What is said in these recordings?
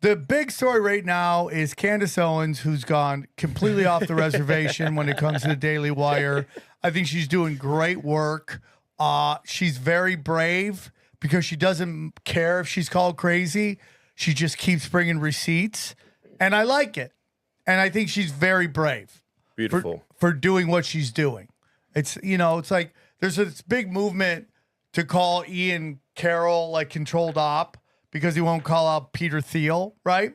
The big story right now is Candace Owens, who's gone completely off the reservation when it comes to the Daily Wire. I think she's doing great work. She's very brave because she doesn't care if she's called crazy. She just keeps bringing receipts, and I like it. And I think she's very brave. Beautiful. For doing what she's doing. It's, it's like there's this big movement to call Ian Carroll like controlled op because he won't call out Peter Thiel, right?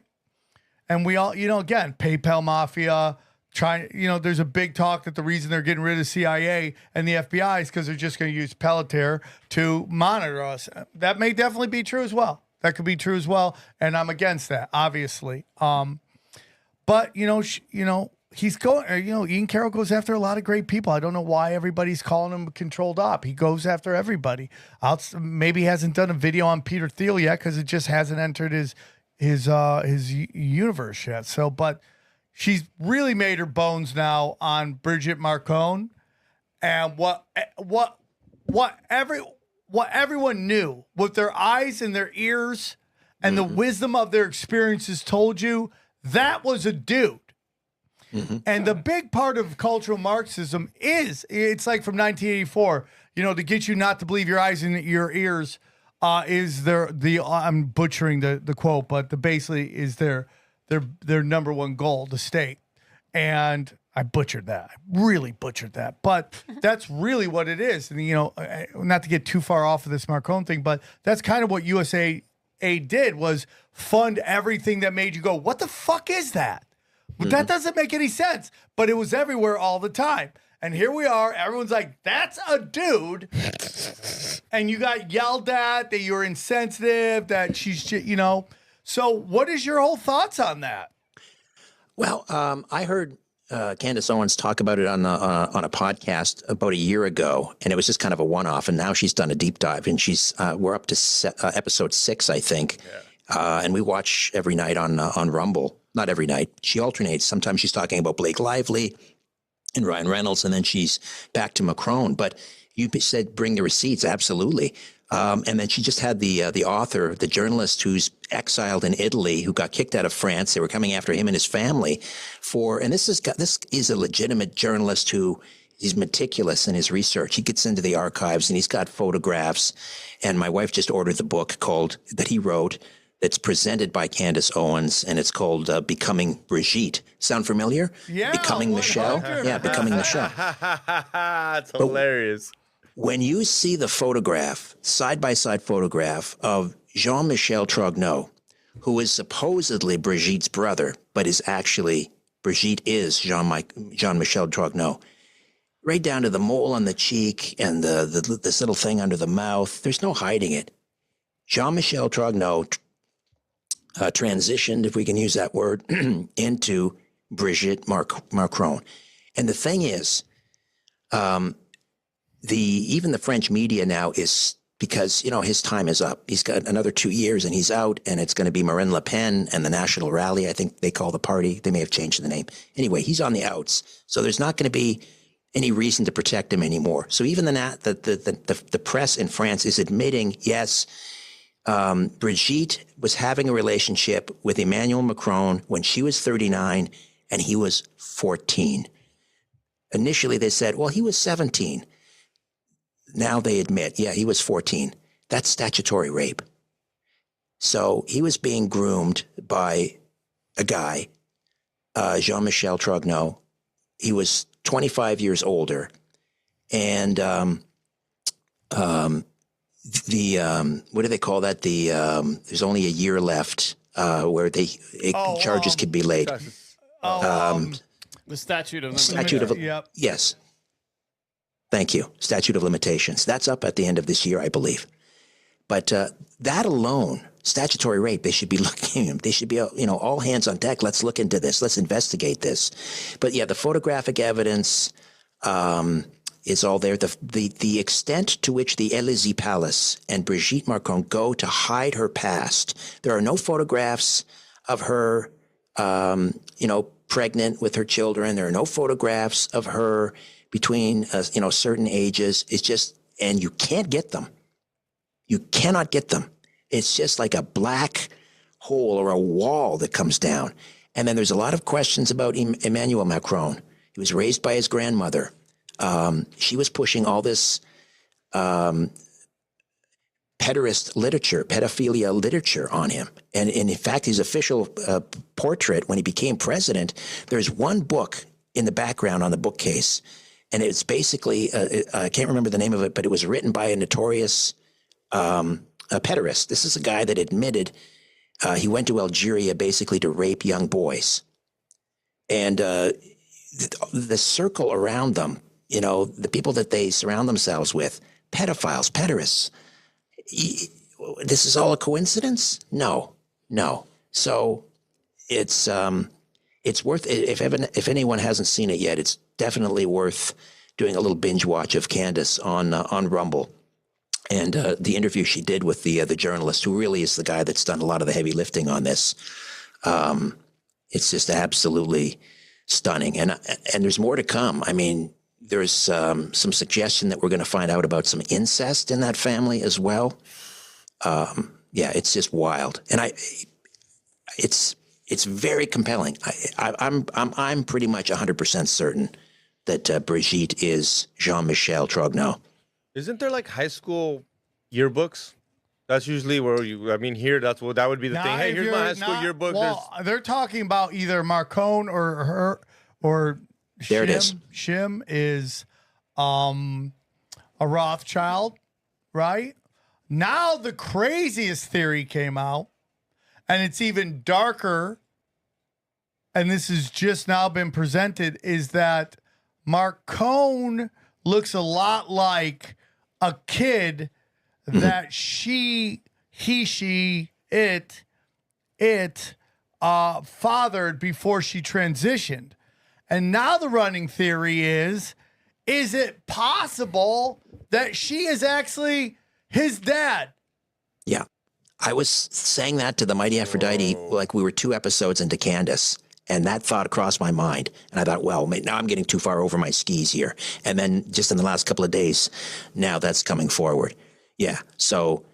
And we all, again, PayPal mafia, there's a big talk that the reason they're getting rid of the CIA and the FBI is because they're just going to use Palantir to monitor us. That may definitely be true as well. That could be true as well, and I'm against that, obviously. But he's going. Ian Carroll goes after a lot of great people. I don't know why everybody's calling him a controlled op. He goes after everybody. Maybe he hasn't done a video on Peter Thiel yet because it just hasn't entered his universe yet. So, but she's really made her bones now on Brigitte Macron, and what everyone knew, what their eyes and their ears and the wisdom of their experiences told you, that was a dude. Mm-hmm. And the big part of cultural Marxism it's like from 1984, to get you not to believe your eyes and your ears is I'm butchering the quote, but basically is their number one goal, the state. And I butchered that. I really butchered that. But that's really what it is. And, not to get too far off of this Macron thing, but that's kind of what USA did was fund everything that made you go, what the fuck is that? Well, that doesn't make any sense. But it was everywhere all the time. And here we are. Everyone's like, that's a dude. And you got yelled at, that you're insensitive, that she's, So what is your whole thoughts on that? Well, I heard Candace Owens talk about it on a podcast about a year ago, and it was just kind of a one-off. And now she's done a deep dive, and we're up to episode 6, I think. Yeah. And we watch every night on Rumble. Not every night. She alternates. Sometimes she's talking about Blake Lively and Ryan Reynolds, and then she's back to Macron. But you said bring the receipts. Absolutely. And then she just had the author, the journalist who's exiled in Italy, who got kicked out of France. They were coming after him and his family and this is a legitimate journalist who is meticulous in his research. He gets into the archives and he's got photographs. And my wife just ordered the book that he wrote. It's presented by Candace Owens, and it's called Becoming Brigitte. Sound familiar? Yeah. Becoming Michelle? Yeah, Becoming Michelle. That's hilarious. When you see the photograph, side-by-side photograph of Jean-Michel Trogneux, who is supposedly Brigitte's brother, but Brigitte is Jean-Michel Trogneux, right down to the mole on the cheek and this little thing under the mouth, there's no hiding it. Jean-Michel Trogneux transitioned, if we can use that word, into Brigitte Macron. And the thing is, even the French media now is, because, his time is up. He's got another 2 years and he's out, and it's going to be Marine Le Pen and the National Rally. I think they call the party. They may have changed the name. Anyway, he's on the outs. So there's not going to be any reason to protect him anymore. So even the press in France is admitting, yes, Brigitte was having a relationship with Emmanuel Macron when she was 39 and he was 14. Initially, they said, well, he was 17. Now they admit, yeah, he was 14. That's statutory rape. So he was being groomed by a guy, Jean-Michel Trogneux. He was 25 years older. And what do they call that? There's only a year left where charges could be laid. The statute of Yep. Yes. Thank you. Statute of limitations. That's up at the end of this year, I believe. But that alone, statutory rape, they should be looking. They should be, all hands on deck. Let's look into this. Let's investigate this. But yeah, the photographic evidence is all there. The extent to which the Élysée Palace and Brigitte Macron go to hide her past. There are no photographs of her, pregnant with her children. There are no photographs of her between, certain ages. It's just, and you can't get them. You cannot get them. It's just like a black hole or a wall that comes down. And then there's a lot of questions about Emmanuel Macron. He was raised by his grandmother. She was pushing all this pedophilia literature on him. And in fact, his official portrait, when he became president, there's one book in the background on the bookcase. And it's basically, I can't remember the name of it, but it was written by a notorious pederast. This is a guy that admitted he went to Algeria basically to rape young boys. And the circle around them, the people that they surround themselves with, pedophiles, pederasts. This is all a coincidence? No. So it's worth, if anyone hasn't seen it yet, it's definitely worth doing a little binge watch of Candace on Rumble. And the interview she did with the journalist, who really is the guy that's done a lot of the heavy lifting on this. It's just absolutely stunning. And there's more to come. I mean, there's some suggestion that we're going to find out about some incest in that family as well. Yeah, it's just wild. And it's very compelling. I'm pretty much 100% certain that Brigitte is Jean-Michel Trogneau. Isn't there like high school yearbooks? That's usually where here that would be the thing. Hey, here's my high school yearbook. Well, they're talking about either Marcon or her or there it is. Shim is a Rothschild, right? Now the craziest theory came out, and it's even darker, and this has just now been presented, is that Marcon looks a lot like a kid that it fathered before she transitioned. And now the running theory is it possible that she is actually his dad? Yeah. I was saying that to the Mighty Aphrodite, like we were 2 episodes into Candace. And that thought crossed my mind. And I thought, well, now I'm getting too far over my skis here. And then just in the last couple of days, now that's coming forward. Yeah. So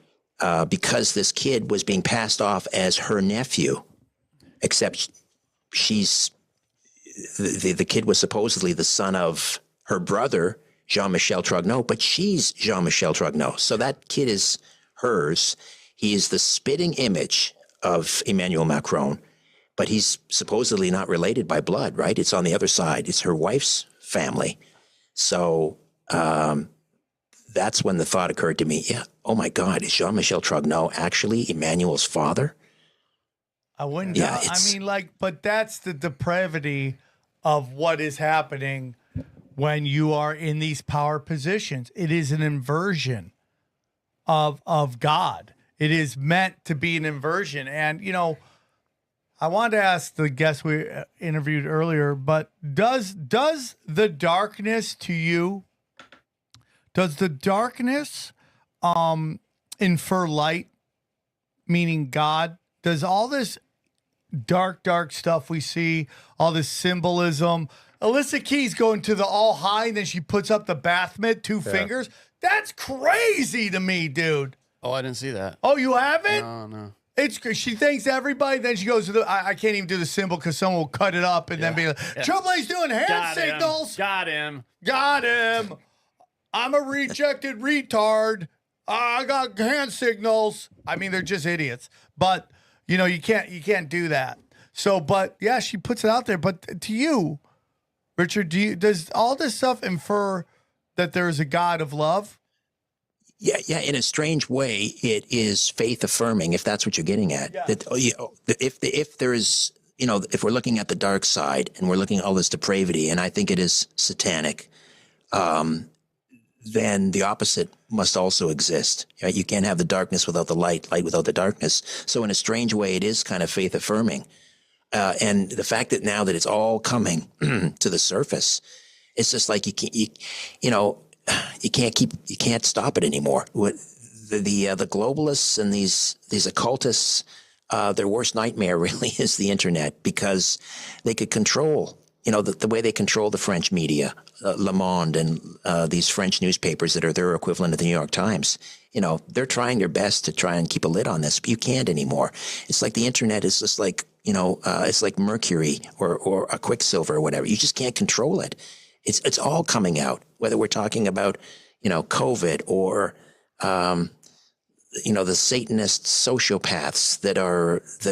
because this kid was being passed off as her nephew, except the kid was supposedly the son of her brother, Jean-Michel Trogneau, but she's Jean-Michel Trogneau. So that kid is hers. He is the spitting image of Emmanuel Macron. But he's supposedly not related by blood, right? It's on the other side. It's her wife's family. So that's when the thought occurred to me, yeah, oh my God, is Jean-Michel Trogneau actually Emmanuel's father? I wouldn't. Yeah, but that's the depravity of what is happening when you are in these power positions. It is an inversion of God. It is meant to be an inversion. And, I wanted to ask the guest we interviewed earlier, but does the darkness to you, does the darkness infer light, meaning God? Does all this dark stuff we see, all this symbolism, Alyssa Keys going to the all high and then she puts up the bath mitt, 2 fingers? That's crazy to me, dude. Oh, I didn't see that. Oh, you haven't? No. She thanks everybody. Then she goes to I can't even do the symbol because someone will cut it up and then be like, Triple A's doing hand signals. Got him. I'm a rejected retard. I got hand signals. I mean, they're just idiots. But you can't do that. So, but yeah, she puts it out there. But to you, Richard, does all this stuff infer that there is a God of love? Yeah. In a strange way, it is faith affirming, if that's what you're getting at. Yeah. That if there is, if we're looking at the dark side and we're looking at all this depravity, and I think it is satanic, then the opposite must also exist. Right? You can't have the darkness without the light without the darkness. So in a strange way, it is kind of faith affirming. And the fact that now that it's all coming to the surface, it's just like you can't stop it anymore. The globalists and these occultists, their worst nightmare really is the internet, because they could control the way they control the French media, Le Monde and these French newspapers that are their equivalent of the New York Times, they're trying their best to try and keep a lid on this, but you can't anymore. It's like the internet is just like, it's like mercury or a quicksilver or whatever. You just can't control it. It's all coming out, whether we're talking about, COVID or, the Satanist sociopaths that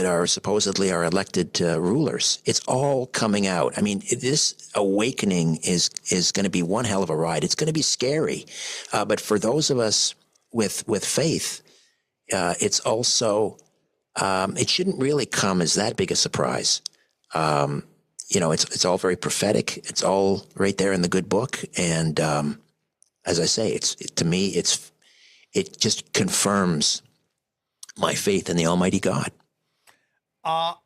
are supposedly our elected rulers. It's all coming out. I mean, this awakening is going to be one hell of a ride. It's going to be scary, but for those of us with faith, it's also it shouldn't really come as that big a surprise. It's all very prophetic. It's all right there in the good book, and as I say, to me, it just confirms my faith in the Almighty God.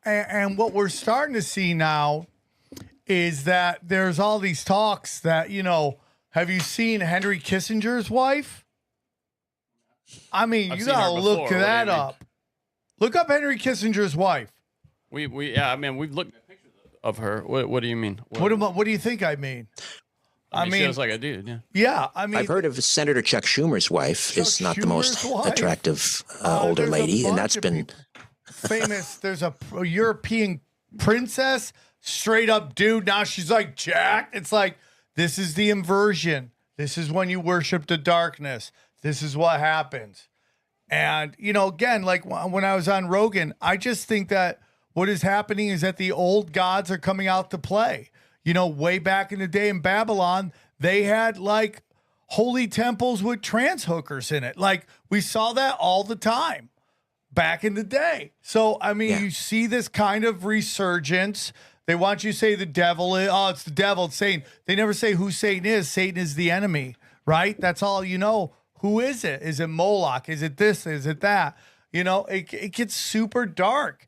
And what we're starting to see now is that there's all these talks that, have you seen Henry Kissinger's wife? I mean, you gotta look that up. Look up Henry Kissinger's wife. We've looked at pictures of her. What do you mean? What do you think I mean? I mean, she looks like a dude, yeah. Yeah, I mean, I've heard of Senator Chuck Schumer's wife is not the most attractive older lady, and that's been famous. There's a European princess, straight up dude. Now she's like jacked. It's like, this is the inversion. This is when you worship the darkness. This is what happens. And, again, like when I was on Rogan, I just think that what is happening is that the old gods are coming out to play. Way back in the day in Babylon, they had like holy temples with trans hookers in it. Like we saw that all the time back in the day. So, I mean, You see this kind of resurgence. They want you to say the devil is, it's the devil, it's Satan. They never say who Satan is. Satan is the enemy, right? That's all you know. Who is it? Is it Moloch? Is it this? Is it that? It gets super dark.